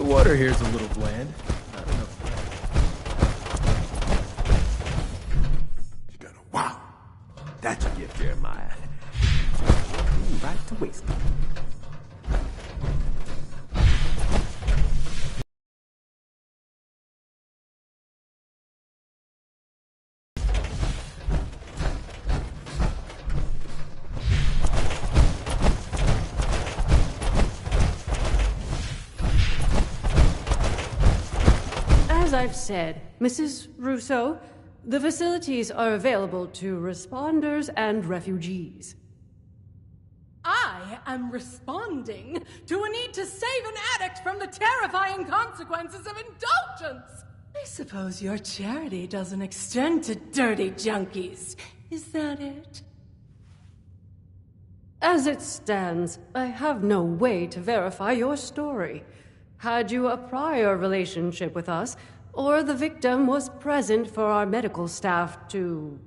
water here's a little bland. Not enough. You got a wow. That's a gift, Jeremiah. Right to waste. As I've said, Mrs. Russo, the facilities are available to responders and refugees. I am responding to a need to save an addict from the terrifying consequences of indulgence. I suppose your charity doesn't extend to dirty junkies. Is that it? As it stands, I have no way to verify your story. Had you a prior relationship with us, or the victim was present for our medical staff to...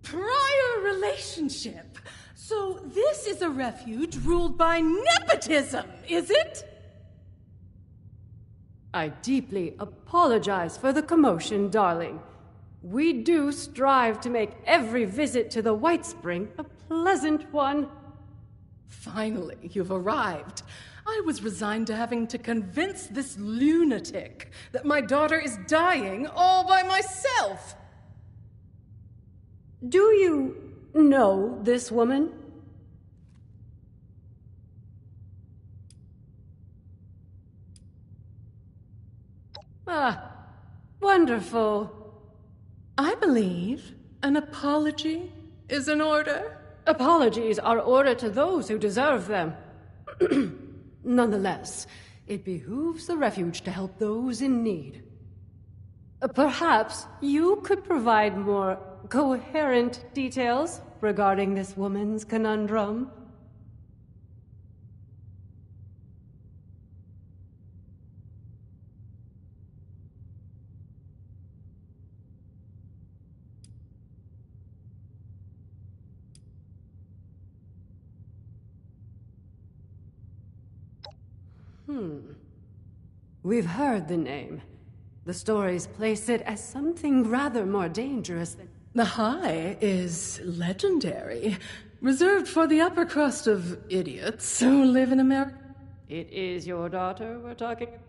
Prior relationship? So this is a refuge ruled by nepotism, is it? I deeply apologize for the commotion, darling. We do strive to make every visit to the White Spring a pleasant one. Finally, you've arrived. I was resigned to having to convince this lunatic that my daughter is dying all by myself. Do you know this woman? Ah, wonderful. I believe an apology is in order. Apologies are ordered to those who deserve them. Nonetheless, it behooves the refuge to help those in need. Perhaps you could provide more coherent details regarding this woman's conundrum. We've heard the name. The stories place it as something rather more dangerous than... The High is legendary, reserved for the upper crust of idiots who live in America. It is your daughter we're talking about?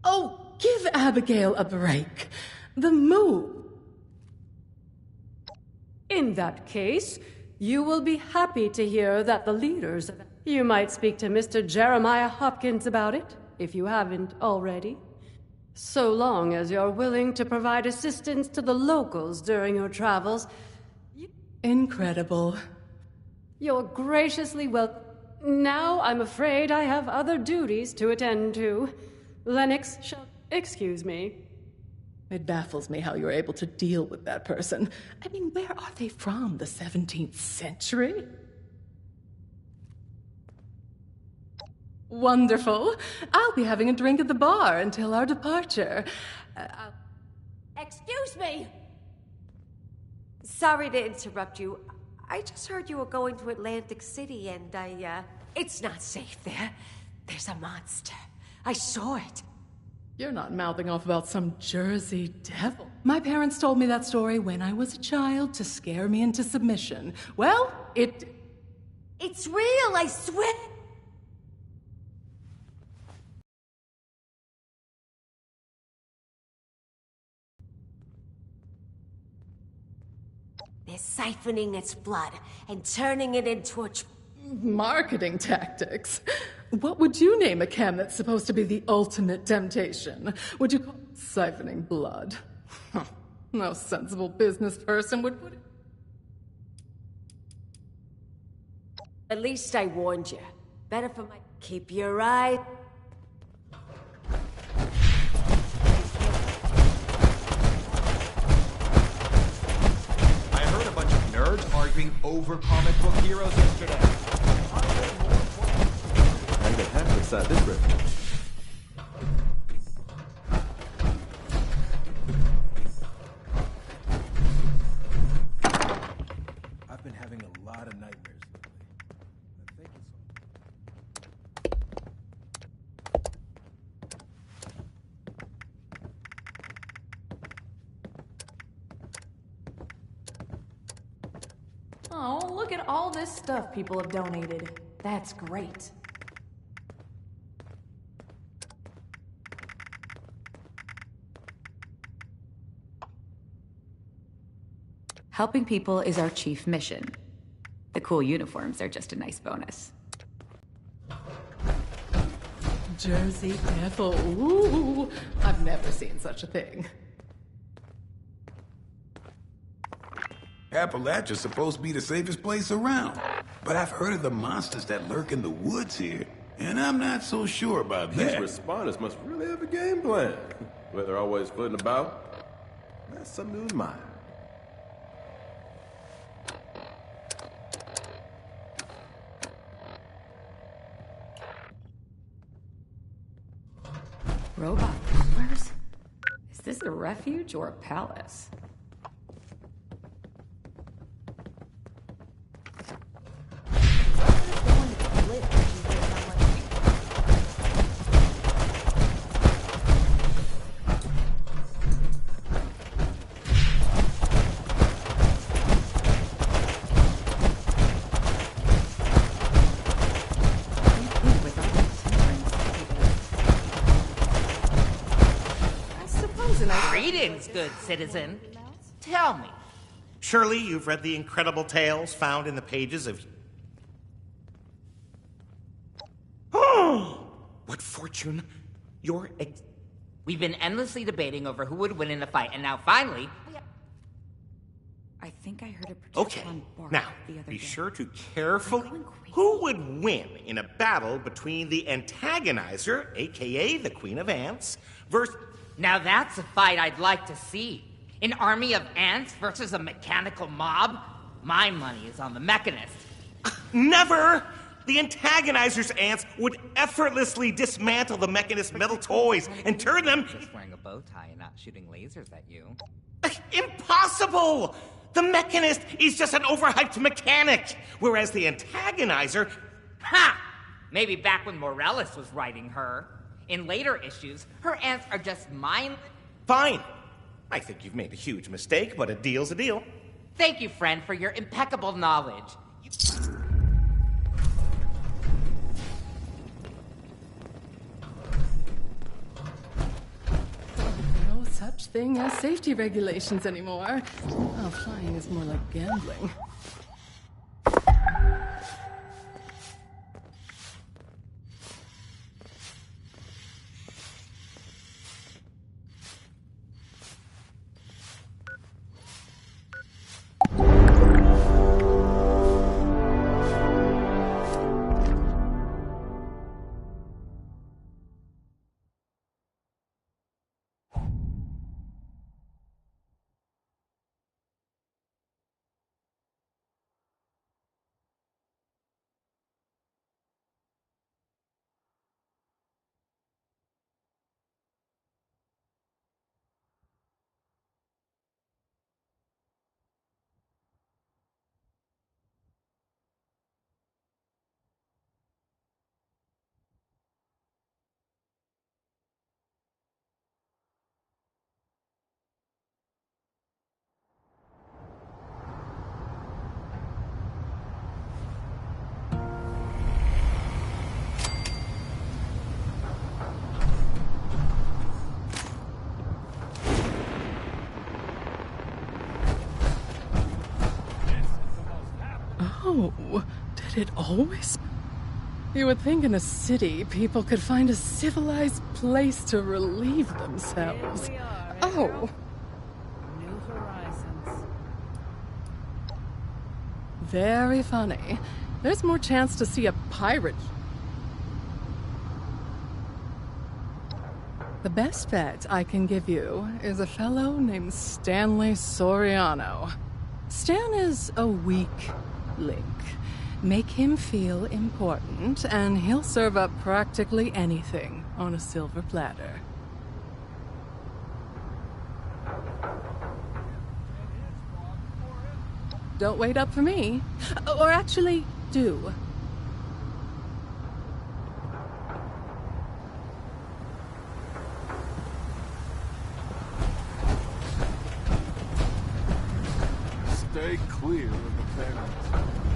Oh, give Abigail a break. The move. In that case, you will be happy to hear that the leaders... You might speak to Mr. Jeremiah Hopkins about it, if you haven't already. So long as you're willing to provide assistance to the locals during your travels. Incredible. You're graciously welcome. Now I'm afraid I have other duties to attend to. Lennox shall... Excuse me. It baffles me how you're able to deal with that person. I mean, where are they from? The 17th century? Wonderful. I'll be having a drink at the bar until our departure. Excuse me! Sorry to interrupt you. I just heard you were going to Atlantic City and It's not safe there. There's a monster. I saw it. You're not mouthing off about some Jersey devil. My parents told me that story when I was a child to scare me into submission. Well, It's real, I swear! They're siphoning its blood and turning it into a... Marketing tactics. What would you name a chem that's supposed to be the ultimate temptation? Would you call it siphoning blood? No sensible business person would put it... At least I warned you. Better for my... Keep your eye... Arguing over comic book heroes yesterday. I got half inside this river. I've been having a lot of nightmares lately. I think it's... look at all this stuff people have donated. That's great. Helping people is our chief mission. The cool uniforms are just a nice bonus. Jersey Devil. Ooh, I've never seen such a thing. Appalachia's supposed to be the safest place around. But I've heard of the monsters that lurk in the woods here, and I'm not so sure about These that. responders must really have a game plan. Whether they're always flitting about, that's something to admire. Robot buttlers? Is this a refuge or a palace? Greetings, good citizen. Tell me, surely you've read the incredible tales found in the pages of... Oh! What fortune your We've been endlessly debating over who would win in a fight, and now finally... I think I heard a Okay, now, be sure to carefully... Who would win in a battle between the antagonizer, aka the Queen of Ants, versus... Now that's a fight I'd like to see. An army of ants versus a mechanical mob? My money is on the mechanist. Never! The antagonizer's ants would effortlessly dismantle the mechanist's metal toys and turn them... Just wearing a bow tie and not shooting lasers at you. Impossible! The mechanist is just an overhyped mechanic, whereas the antagonizer... Ha! Maybe back when Morellis was writing her. In later issues, her ants are just mindless. Fine. I think you've made a huge mistake, but a deal's a deal. Thank you, friend, for your impeccable knowledge. No such thing as safety regulations anymore. Oh, flying is more like gambling. Oh, did it always? You would think in a city people could find a civilized place to relieve themselves. Oh. New horizons. Very funny. There's more chance to see a pirate. The best vet I can give you is a fellow named Stanley Soriano. Stan is a weak link. Make him feel important, and he'll serve up practically anything on a silver platter. Don't wait up for me. Or actually, do. Stay clear of the parents.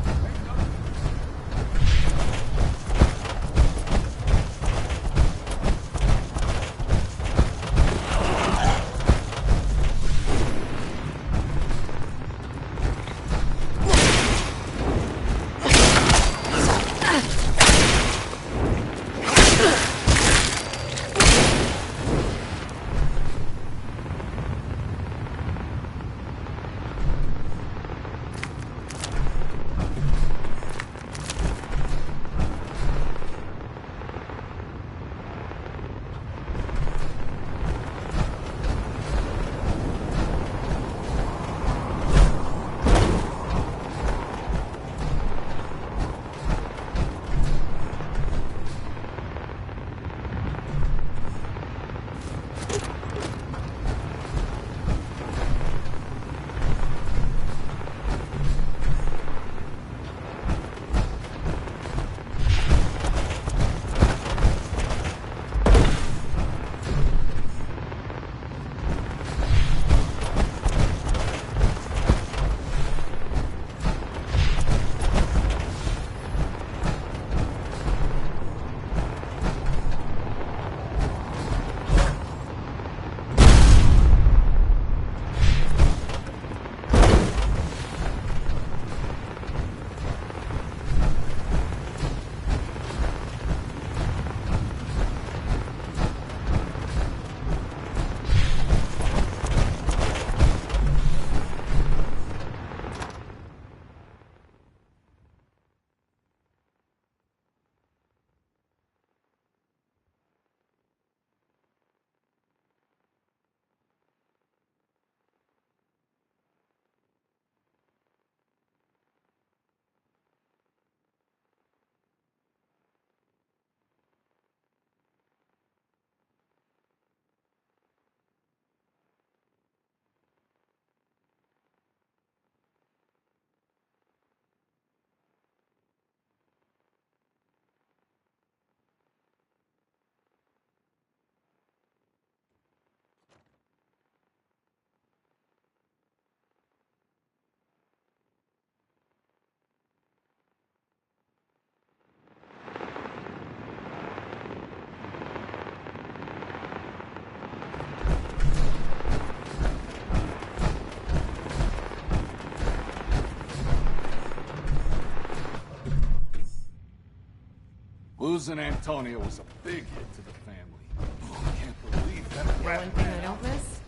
Losing Antonio was a big hit to the family. Oh, I can't believe that rat One thing I don't miss?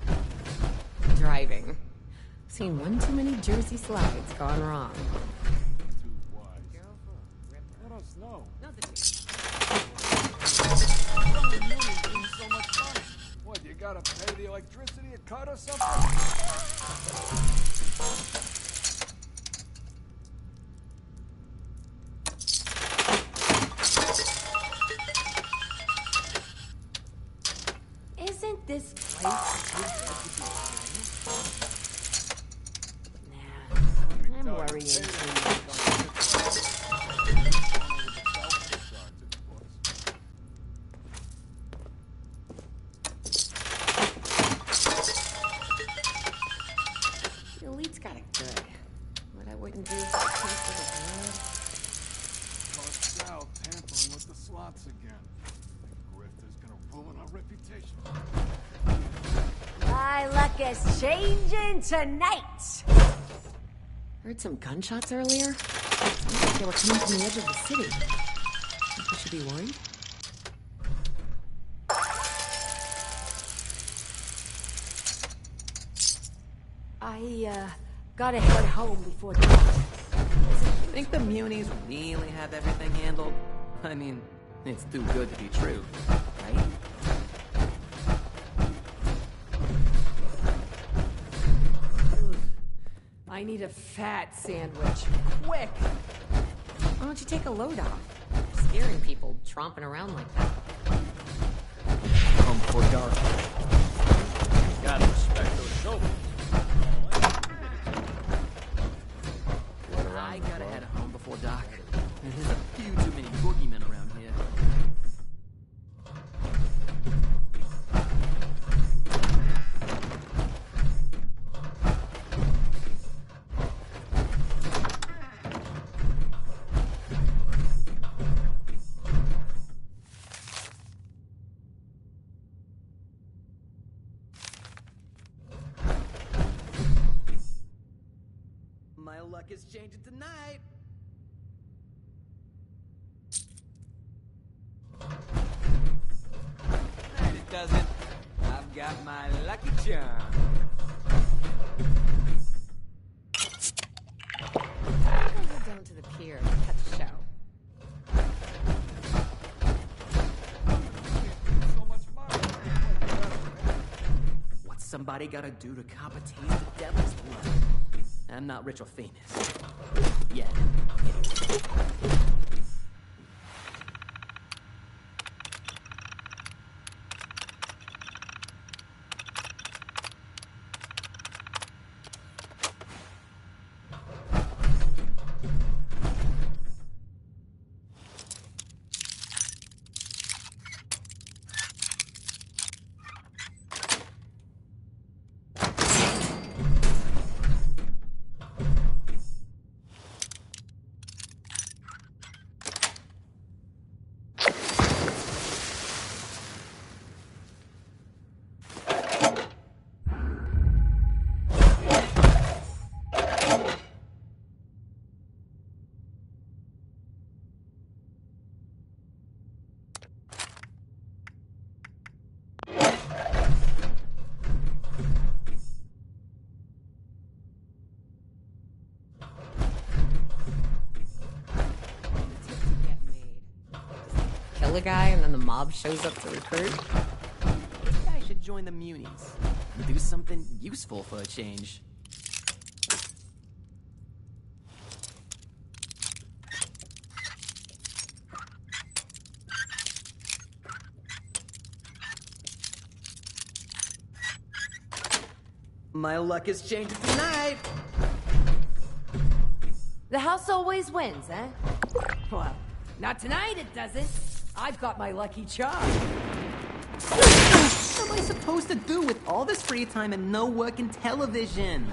Driving. Seen one too many Jersey slides gone wrong. Let us know. So much money. What, you gotta pay the electricity a cut or something? Isn't this place too good to be true? Nah, I'm worrying too much. The elite's got it good. What I wouldn't do for a piece of the blood. Caught Sal tampering with the slots again. Grifter's gonna ruin our reputation. My luck is changing tonight. Heard some gunshots earlier. Sounded like they were coming from the edge of the city. Think we should be worried? I gotta head home before dark. Think the Munis really have everything handled? I mean, it's too good to be true, right? I need a fat sandwich. Quick! Why don't you take a load off? You're scaring people tromping around like that. Home before dark. Gotta respect those chauffeurs. I gotta head home before dark. There's a few too many boogeymen around here. My luck is changing tonight. And it doesn't. I've got my lucky charm. I'll go down to the pier and catch a show. What's somebody gotta do to cop a taste of devil's blood? I'm not rich or famous. Yet. Kill a guy and then the mob shows up to recruit? This guy should join the Munis. Do something useful for a change. My luck is changing tonight. The house always wins, eh? Well, not tonight it doesn't. I've got my lucky charm. What am I supposed to do with all this free time and no work in television?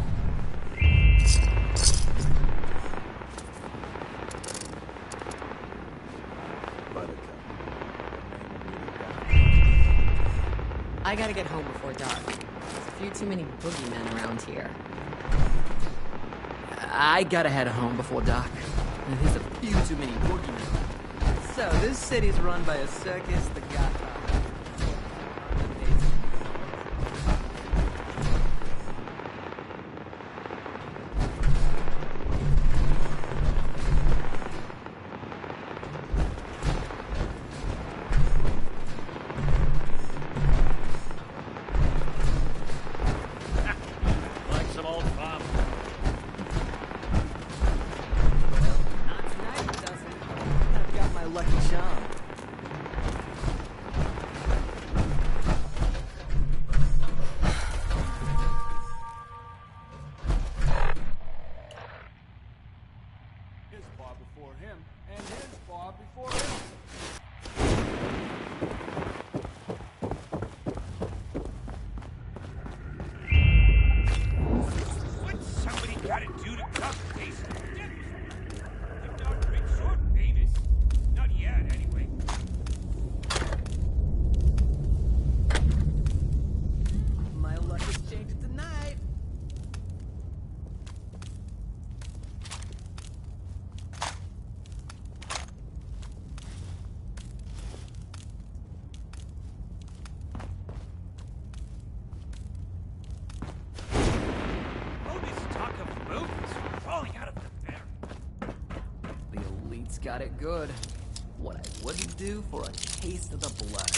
I gotta get home before dark. There's a few too many boogeymen around here. I gotta head home before dark. There's a few too many boogeymen. So, this city's run by a circus that got... Like some old fun. Not tonight, it doesn't. I've got my lucky charm. His bar before him, and his bar before him. What's somebody gotta do to compensate for death? I'm not rich or famous. Not yet, anyway. My luck has changed tonight. All this talk of movies falling out of the fair. The elite's got it good. What I wouldn't do for a taste of the blood.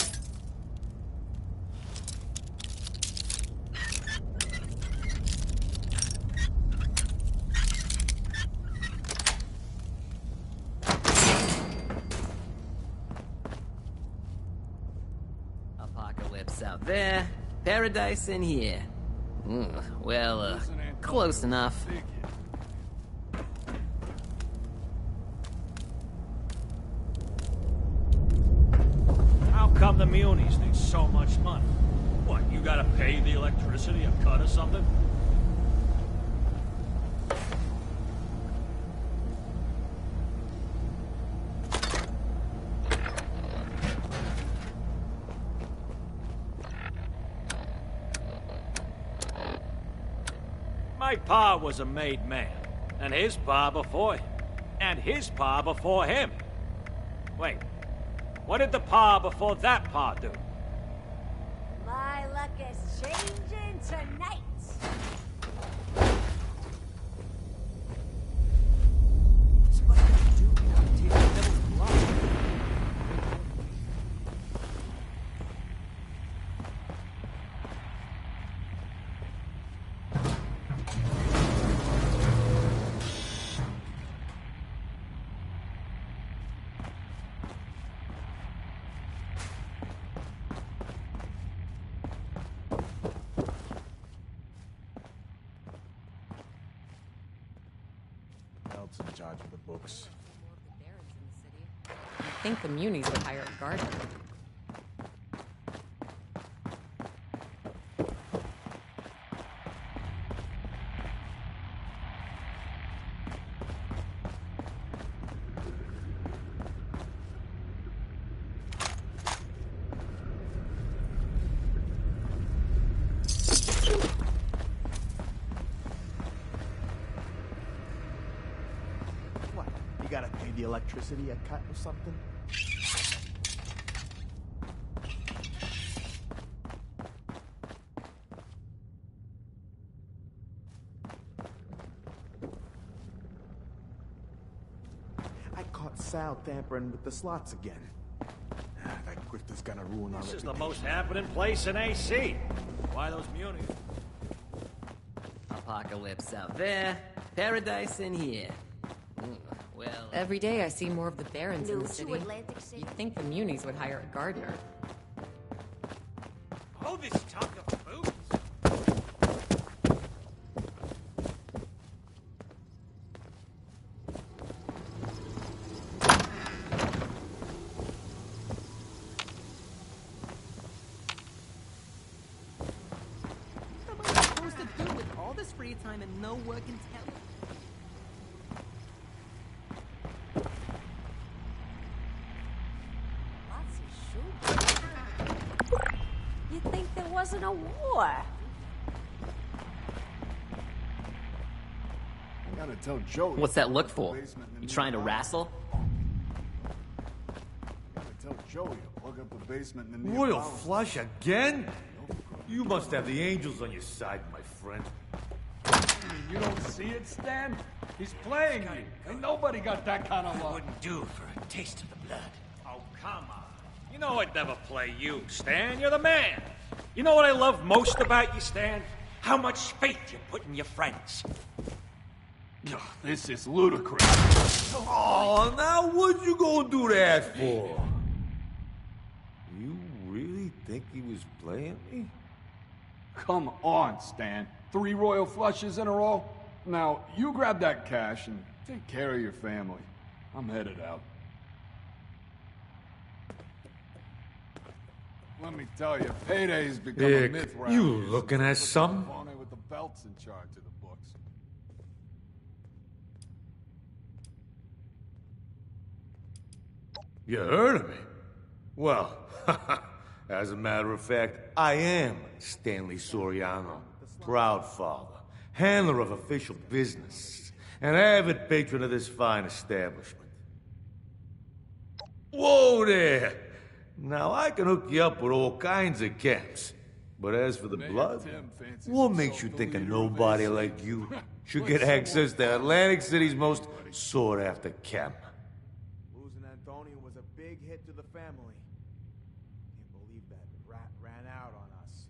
Apocalypse out there, paradise in here. Close enough. How come the Munis need so much money? What, you gotta pay the electricity a cut or something? My pa was a made man, and his pa before him, and his pa before him. Wait, what did the pa before that pa do? My luck is changing tonight. Else in charge of the books. I think the Munis would hire a gardener. What? You gotta pay the electricity a cut or something? I caught Sal tampering with the slots again. That grifter's gonna ruin our This is reputation. the most happening place in AC. Why those Munis? Apocalypse out there, paradise in here. Every day I see more of the barons in New the to city. Atlantic City. You'd think the Munis would hire a gardener. All this talk of movies. What am I supposed to do with all this free time and no work in town? You'd think there wasn't a war. I gotta tell Joe. What's that look for? You trying to wrestle? Joey, plug up the basement in the Royal Neapolitan. flush again? You must have the angels on your side, my friend. You don't see it, Stan? He's playing you. And nobody got that kind of luck. Wouldn't do for a taste of the blood. Oh, come on. You know I'd never play you, Stan. You're the man. You know what I love most about you, Stan? How much faith you put in your friends. This is ludicrous. Oh, now what you gonna do that for? You really think he was playing me? Come on, Stan. 3 royal flushes in a row? Now, you grab that cash and take care of your family. I'm headed out. Let me tell you, payday's become a Dick, myth round you here looking since at they put something? Capone with the belts in charge of the books. You heard of me? Well, as a matter of fact, I am Stanley Soriano, proud father, handler of official business, and avid patron of this fine establishment. Whoa there! Now, I can hook you up with all kinds of camps. But as for the blood, what makes you think a nobody like you should get access to Atlantic City's most sought-after camp? Losing Antonio was a big hit to the family. Can't believe that rat ran out on us.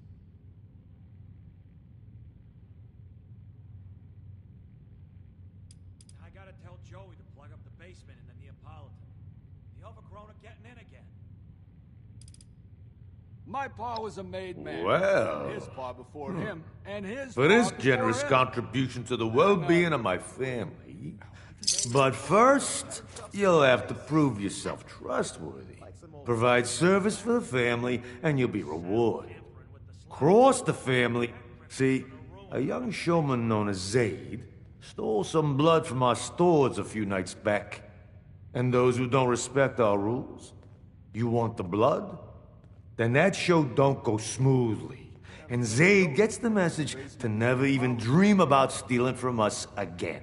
I gotta tell Joey to plug up the basement in the Neapolitan. The overgrown are getting in again. My pa was a made man. Well. His pa before him, and his For pa this before generous him. contribution to the well-being of my family. But first, you'll have to prove yourself trustworthy. Provide service for the family, and you'll be rewarded. Cross the family. See, a young showman known as Zaid stole some blood from our stores a few nights back. And those who don't respect our rules, you want the blood? Then that show don't go smoothly. And Zaid gets the message to never even dream about stealing from us again.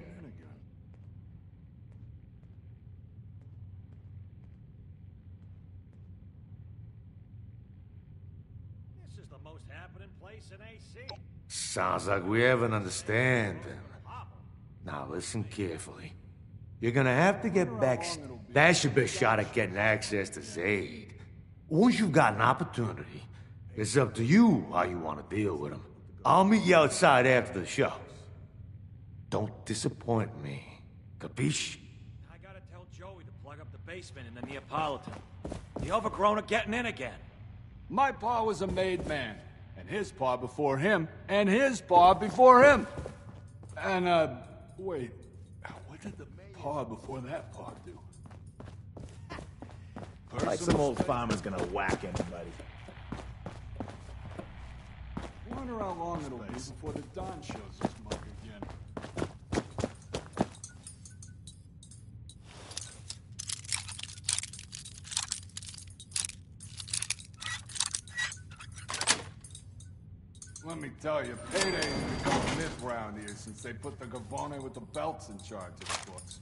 This is the most happening place in AC. Sounds like we have an understanding. Now listen carefully. You're gonna have to get back. That's your best shot at getting access to Zaid. Once you've got an opportunity, it's up to you how you want to deal with him. I'll meet you outside after the show. Don't disappoint me. Capiche? I gotta tell Joey to plug up the basement in the Neapolitan. The overgrown are getting in again. My pa was a made man, and his pa before him, and his pa before him. And, wait, what did the pa before that pa do? Like some old farmer's gonna whack anybody. Wonder how long it'll be before the Don shows his mug again. Let me tell you, payday's become a myth round here since they put the Gavone with the belts in charge of the books.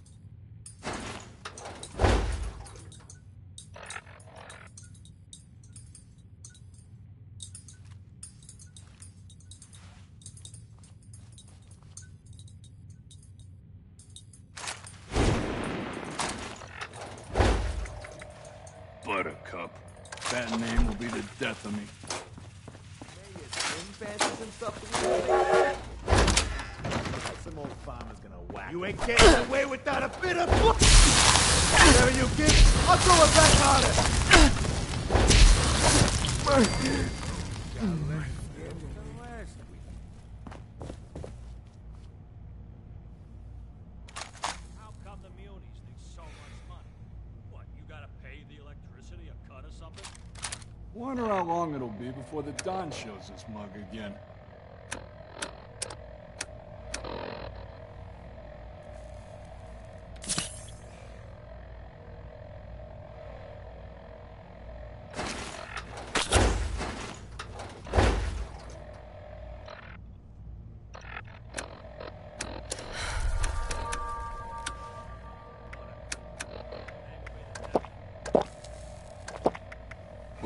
Buttercup. That name will be the death of me. Like some old farmer's gonna whack. You ain't getting away without a bit of... Whatever you get, I'll throw it back on it! How come the munis need so much money? What, you gotta pay the electricity a cut or something? Wonder how long it'll be before the Don shows his mug again.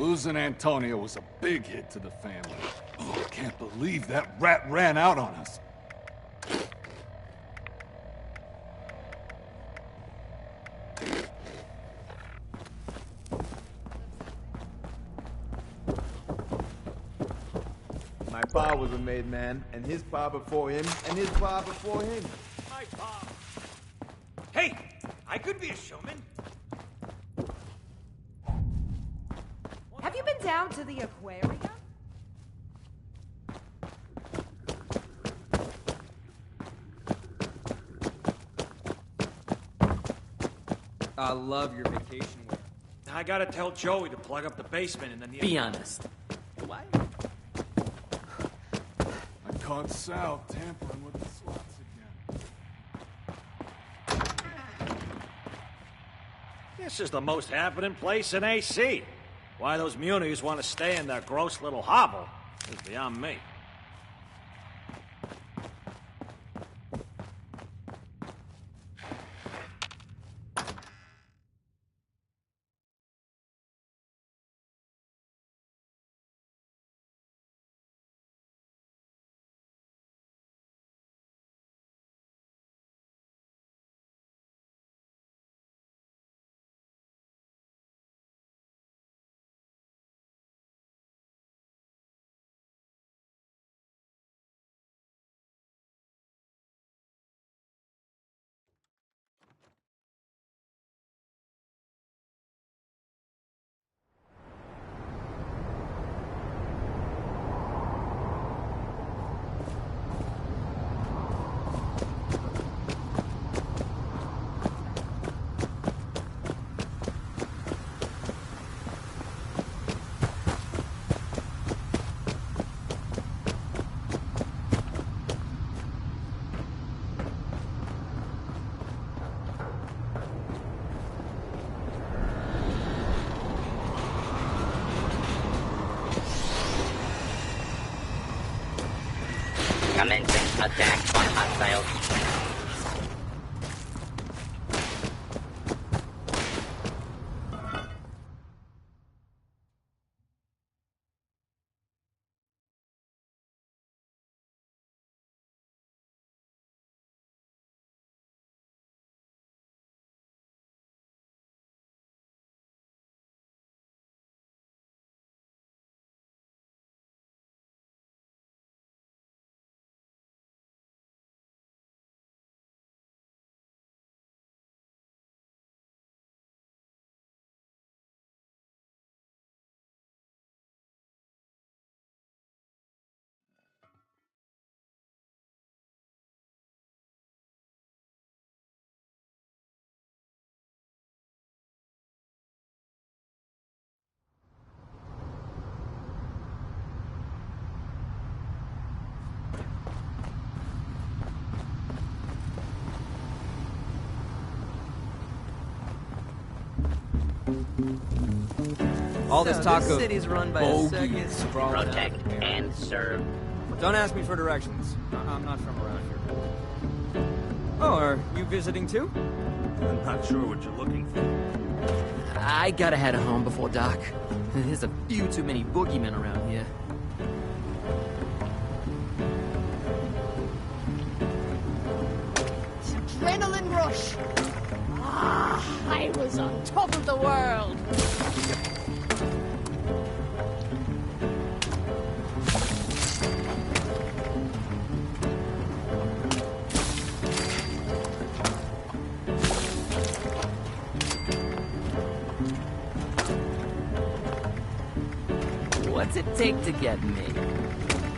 Losing Antonio was a big hit to the family. Oh, I can't believe that rat ran out on us. My pa was a made man, and his pa before him, and his pa before him. My pa. Hey, I could be a showman. Have you been down to the aquarium? I love your vacation wear. I gotta tell Joey to plug up the basement and then... Be honest. Why? I caught Sal tampering with the slots again. This is the most happening place in AC. Why those munis want to stay in their gross little hovel is beyond me. Commencing attack on hostiles. All this taco. This city's run by a second sprawled Protect and serve. Don't ask me for directions. I'm not from around here. Oh, are you visiting too? I'm not sure what you're looking for. I gotta head home before dark. There's a few too many boogeymen around here. Adrenaline rush. I was on top of the world. What's it take to get me?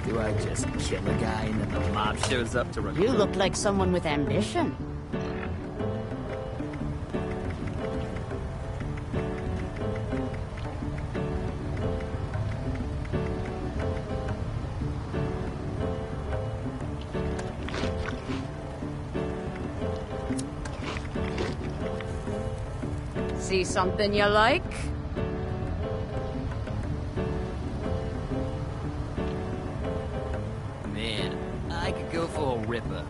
Do I just kill a guy and then the mob shows up to recruit? You look like someone with ambition. See something you like? Man, I could go for a ripper.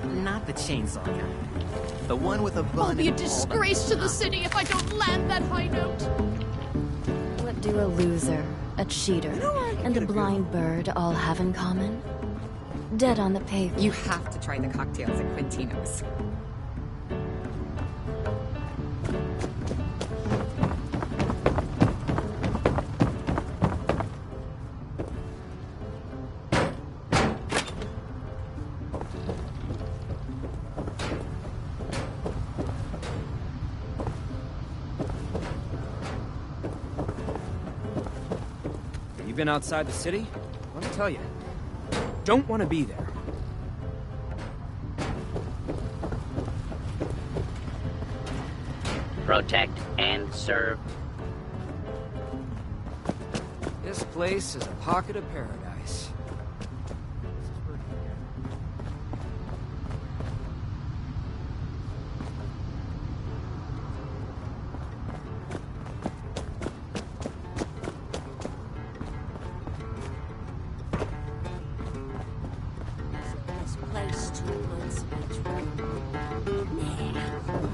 Not the chainsaw kind. The one with a bun. I'll be a and all the- disgrace to the city if I don't land that high note. Let What do a loser, a cheater, and a blind bird all have in common? Dead on the pavement. You have to try the cocktails at Quintino's. You been outside the city? Let me tell you, don't want to be there. Protect and serve. This place is a pocket of paradise. This place too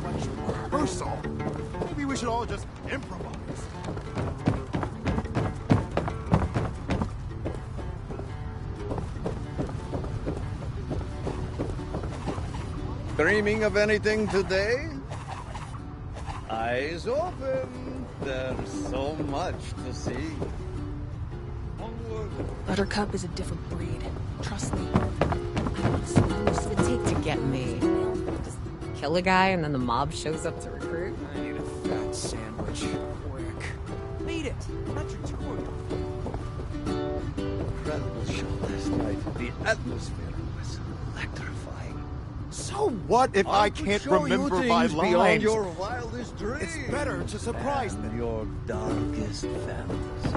much Ursol, maybe we should all just improvise. Dreaming of anything today? Eyes open. There's so much to see. Buttercup is a different breed. Trust me. What's it take to get me? Just kill a guy and then the mob shows up to recruit? I need a fat sandwich. Quick. Beat it. Not your tutorial. Incredible show last night. The atmosphere was electrifying. So what if I can't remember my lines? Beyond your wildest dreams. It's better to surprise and them. Your darkest fantasy.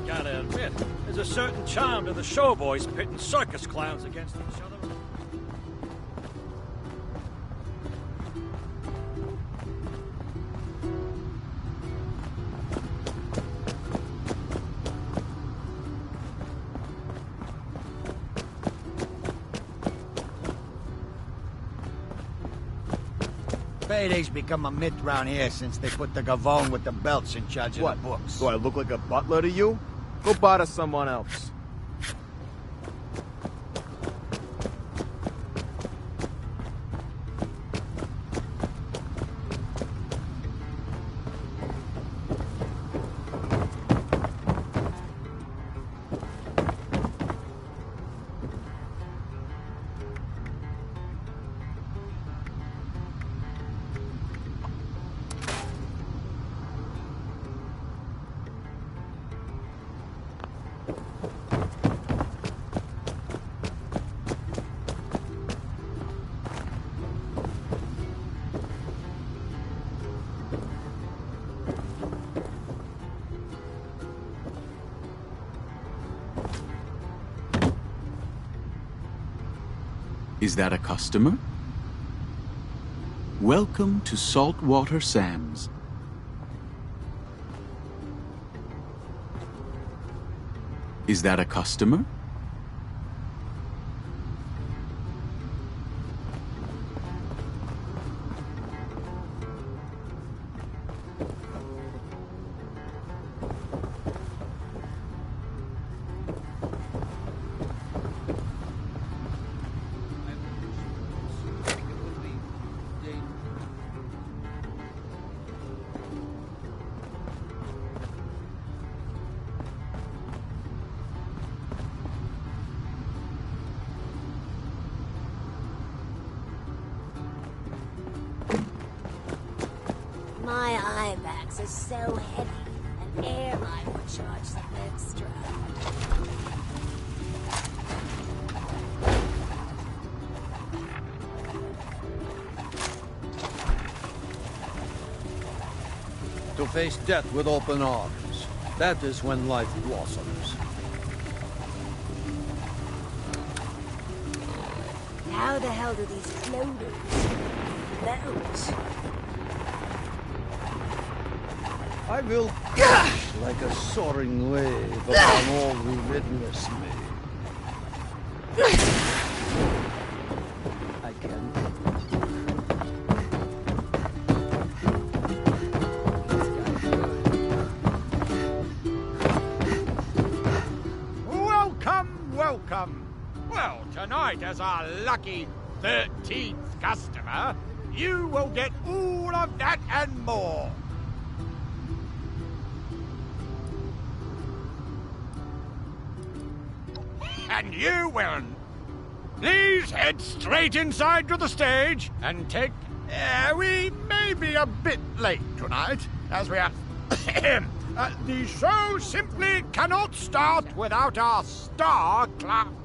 Gotta admit, there's a certain charm to the show boys pitting circus clowns against each other. Payday's become a myth round here since they put the Gavone with the belts in charge of the books. Do I look like a butler to you? Go bother someone else. Is that a customer? Welcome to Saltwater Sam's. Is that a customer? My eye bags are so heavy, an airline would charge some extra. To face death with open arms. That is when life blossoms. How the hell do these floaters float? I will dash like a soaring wave upon all who witness me. I can. tonight as our lucky 13th customer, you will get all of that and more. And you will please head straight inside to the stage and take... we may be a bit late tonight, as we are... the show simply cannot start without our star clown.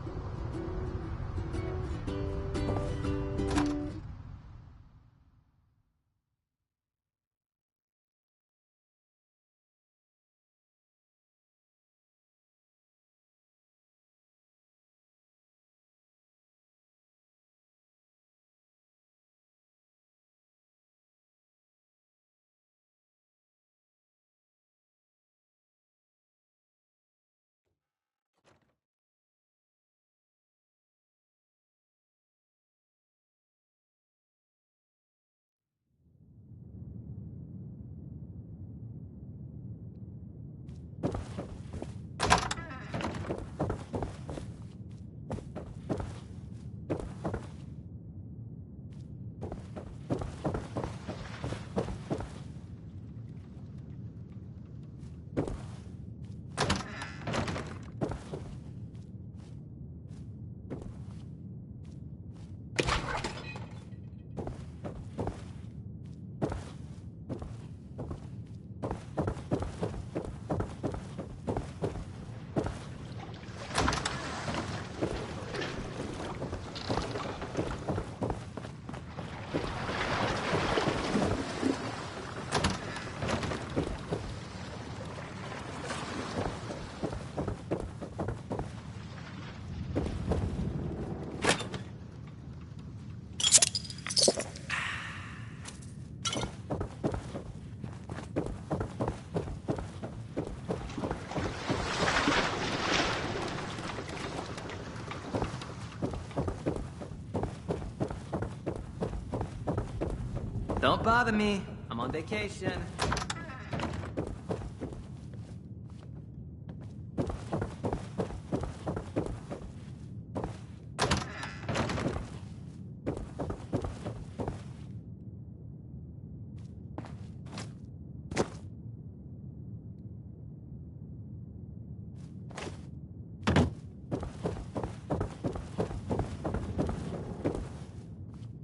Don't bother me. I'm on vacation.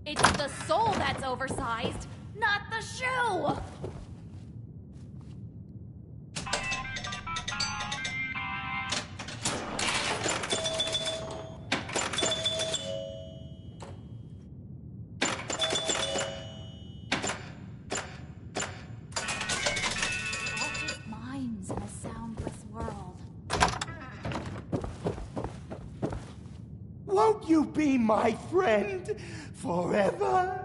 It's the soul that's oversized, not the shoe! All just minds in a soundless world. Won't you be my friend forever?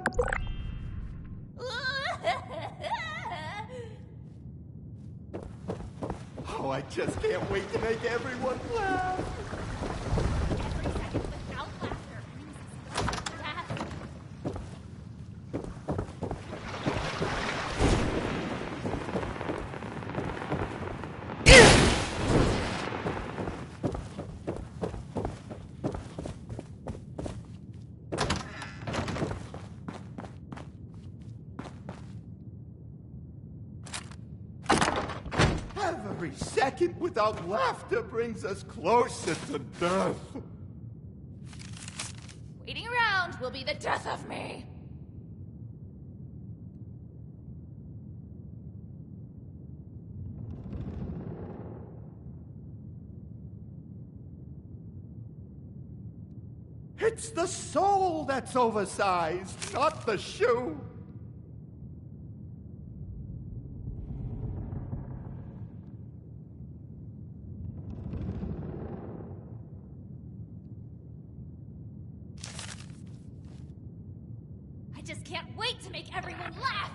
Oh, I just can't wait to make everyone laugh. Every second without laughter means death. Every second without laughter brings us closer to death. Waiting around will be the death of me. It's the soul that's oversized, not the shoe. I just can't wait to make everyone laugh.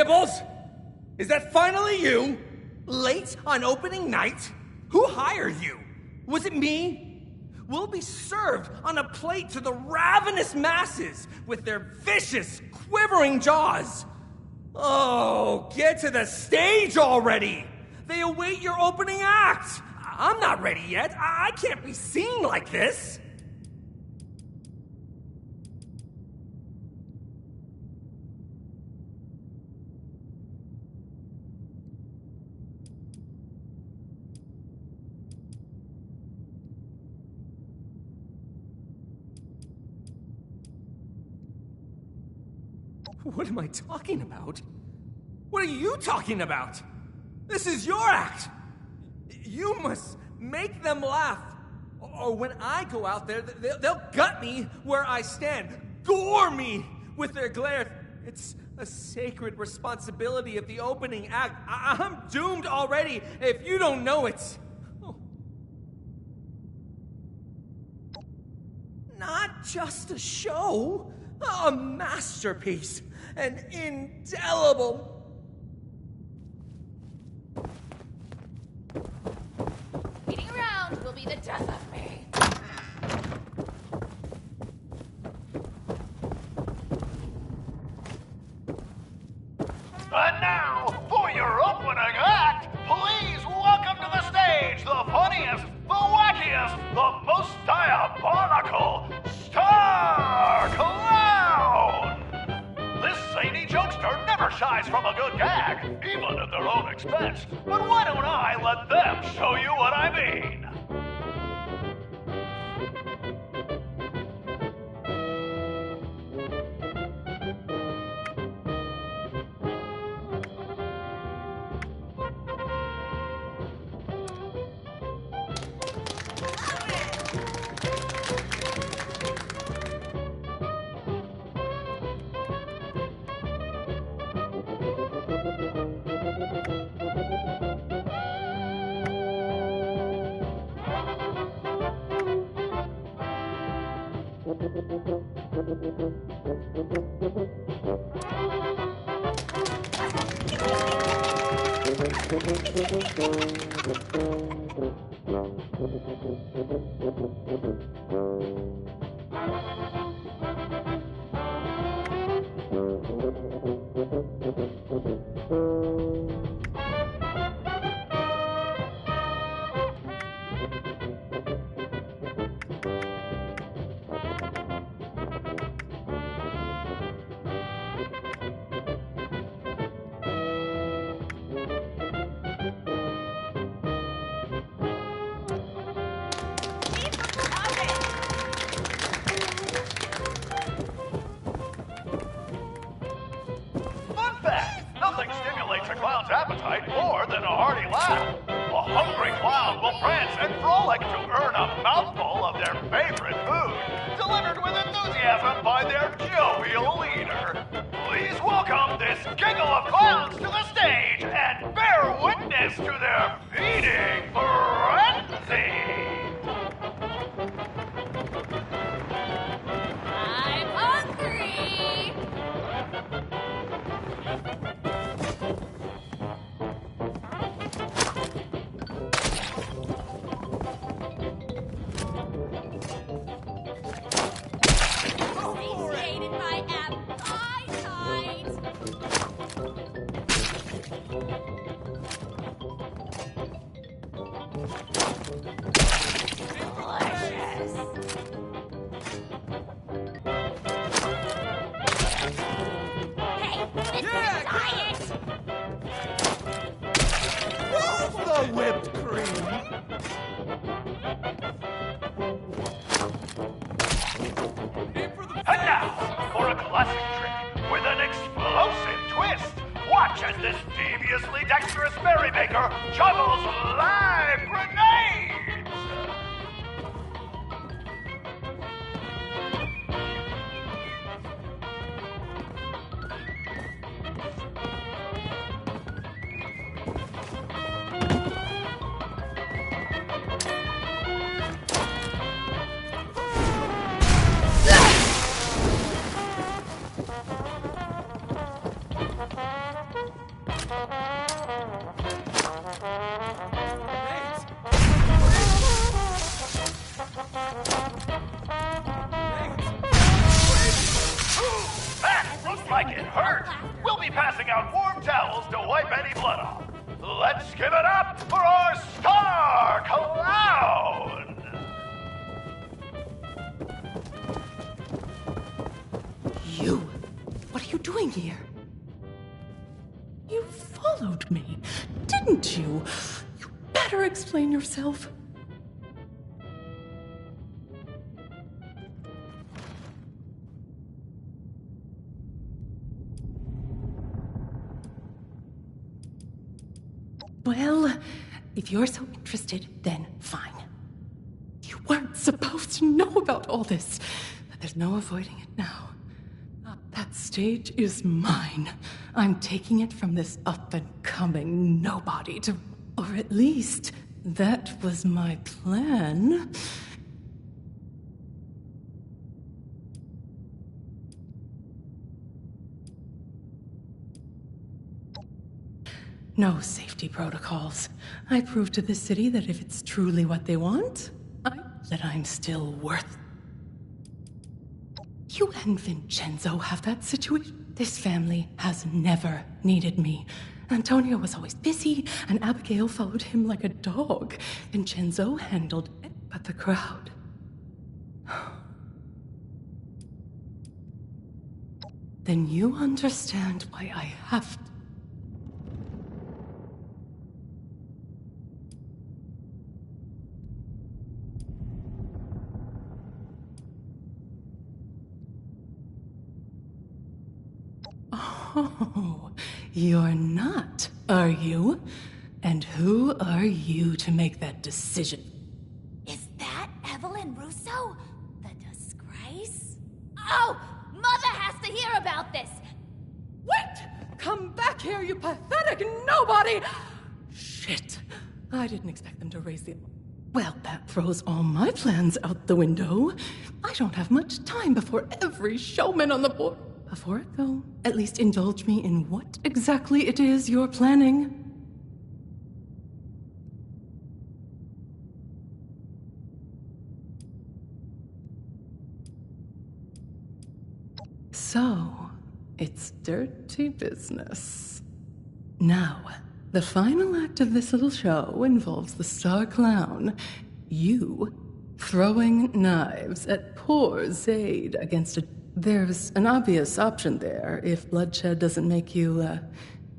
Nibbles? Is that finally you? Late on opening night? Who hired you? Was it me? We'll be served on a plate to the ravenous masses with their vicious, quivering jaws. Oh, get to the stage already! They await your opening act! I'm not ready yet. I can't be seen like this. What am I talking about? What are you talking about? This is your act! You must make them laugh. Or when I go out there, they'll gut me where I stand, gore me with their glare. It's a sacred responsibility of the opening act. I'm doomed already if you don't know it. Oh. Not just a show, a masterpiece, an indelible. Waiting around will be the death of me. And now, for your opening act, please welcome to the stage the funniest, the wackiest, the most diabolical Star Clown! This zany jokester never shies from a good gag, even at their own expense. But why don't I let them show you what I mean? Appetite more than a hearty laugh. A hungry clown will prance and frolic to earn a mouthful of their favorite food, delivered with enthusiasm by their jovial leader. Please welcome this giggle of clowns to the stage and bear witness to their feeding frenzy. I'm hungry! Whipped cream. And now, for a classic trick with an explosive twist. Watch as this deviously dexterous merrymaker juggles live grenades! give it up for our star clown! You! What are you doing here? You followed me, didn't you? You better explain yourself. Well, if you're so interested, then fine. You weren't supposed to know about all this, but there's no avoiding it now. That stage is mine. I'm taking it from this up-and-coming nobody to... Or at least, that was my plan. No safety protocols. I prove to the city that if it's truly what they want, that I'm still worth... You and Vincenzo have that situation. This family has never needed me. Antonio was always busy, and Abigail followed him like a dog. Vincenzo handled it, but the crowd... Then you understand why I have to... Oh, you're not, are you? And who are you to make that decision? Is that Evelyn Russo? The disgrace? Oh! Mother has to hear about this! Wait! Come back here, you pathetic nobody! Shit. I didn't expect them to raise the... Well, that throws all my plans out the window. I don't have much time before every showman on the board... Before I go, at least indulge me in what exactly it is you're planning. So, it's dirty business. Now, the final act of this little show involves the star clown, you, throwing knives at poor Zaid against a... There's an obvious option there, if bloodshed doesn't make you,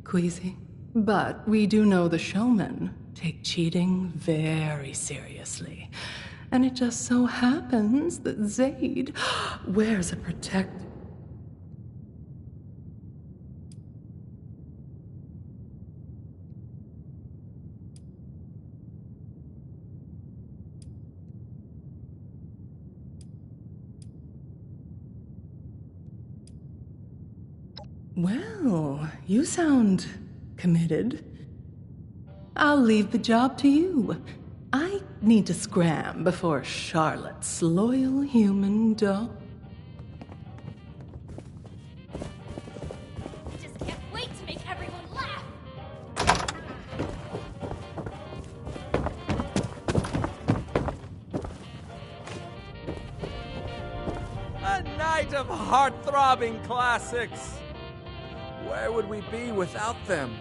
queasy. But we do know the showmen take cheating very seriously. And it just so happens that Zaid wears a protective... Well, you sound committed. I'll leave the job to you. I need to scram before Charlotte's loyal human dog. Just can't wait to make everyone laugh! A night of heart-throbbing classics! Where would we be without them?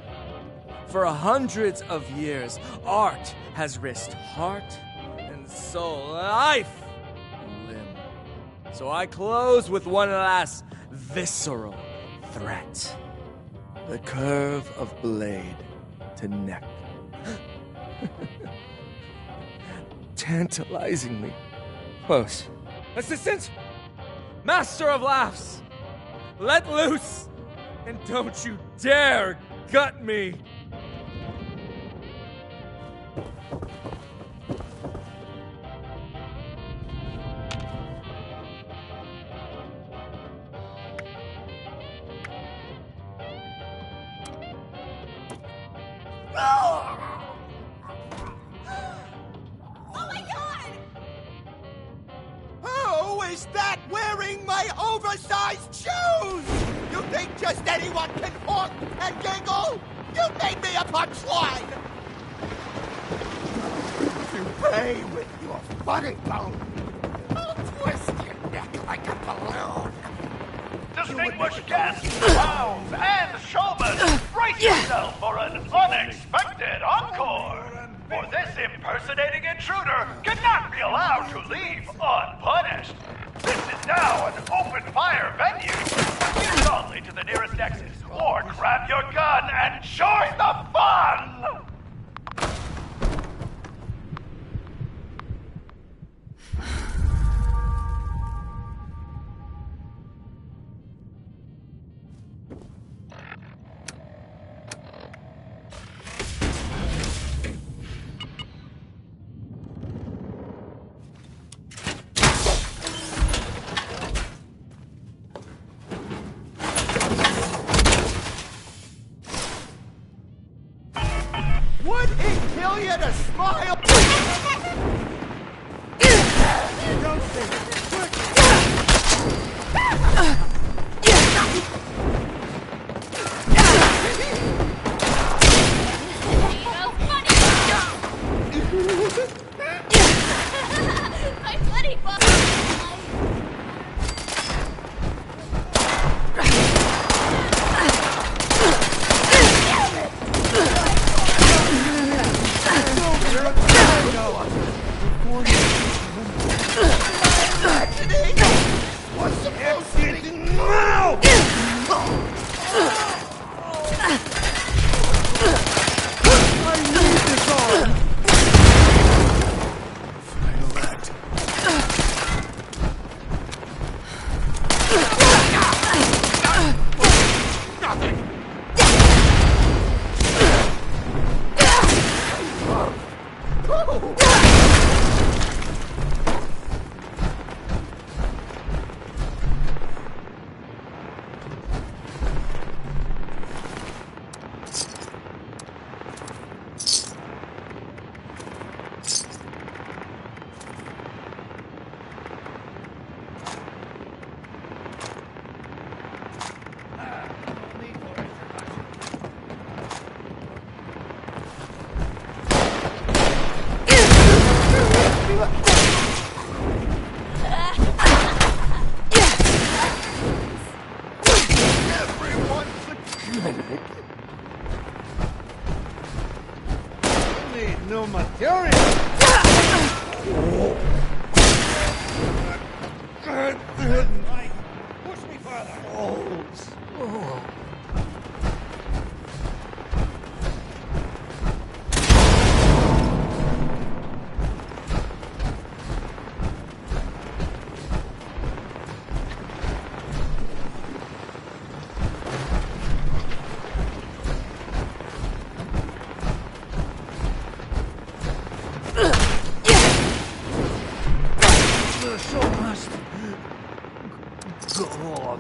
For hundreds of years, art has risked heart and soul, life and limb. So I close with one last visceral threat. The curve of blade to neck. Tantalizingly close. Assistant! Master of laughs! Let loose! And don't you dare gut me! Oh my god! Who is that wearing my oversized shoes? You think just anyone can honk and giggle? You made me a punchline! You play with your funny bone, I'll twist your neck like a balloon. Distinguished guests, clowns, and showmen, brace yourself for an unexpected, impersonating intruder cannot be allowed to leave unpunished. This is now an open fire venue. Get calmly to the nearest exit, or grab your gun and join the fun! Would it kill you to smile? My funny bone! What's supposed to be now? I need this on. Final act. Nothing! Need new material. Push me further. The show must go on.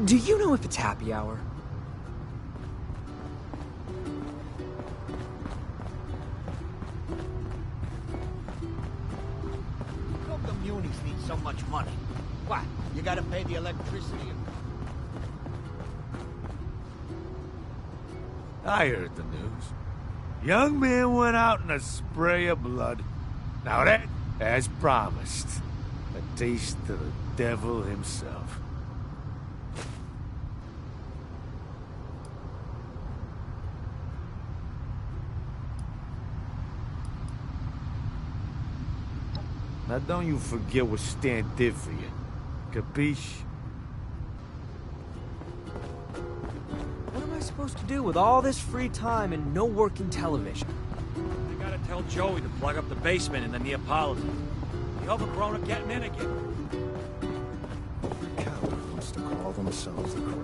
Do you know if it's happy hour? Come the munis need so much money. What? You gotta pay the electricity. I heard the news. Young man went out in a spray of blood. Now that, as promised, a taste of the devil himself. Now don't you forget what Stan did for you. Capiche? What am I supposed to do with all this free time and no working television? I gotta tell Joey to plug up the basement in the Neapolitan. The overgrown are getting in again. Coward wants to call themselves the Craig.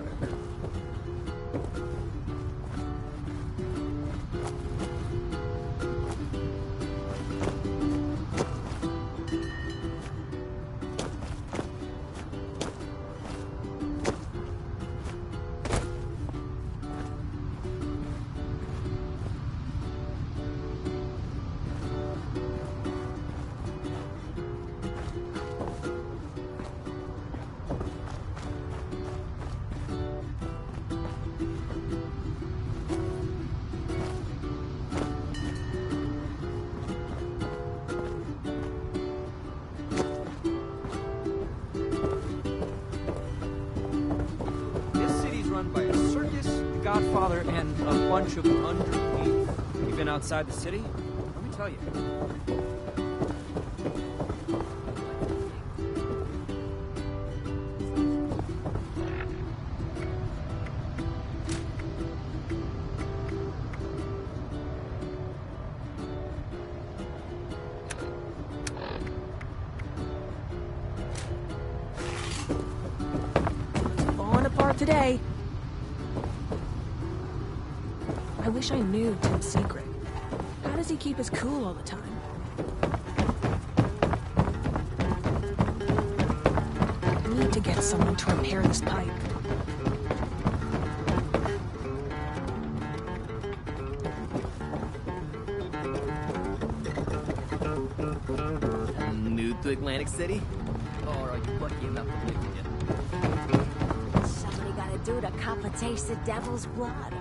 By a circus, the Godfather, and a bunch of underpaid. You've been outside the city? Let me tell you. Falling apart today. I wish I knew Tim's secret. How does he keep his cool all the time? I need to get someone to repair this pipe. New to Atlantic City? Or are you lucky enough to live here? Somebody gotta do to cop a taste of devil's blood.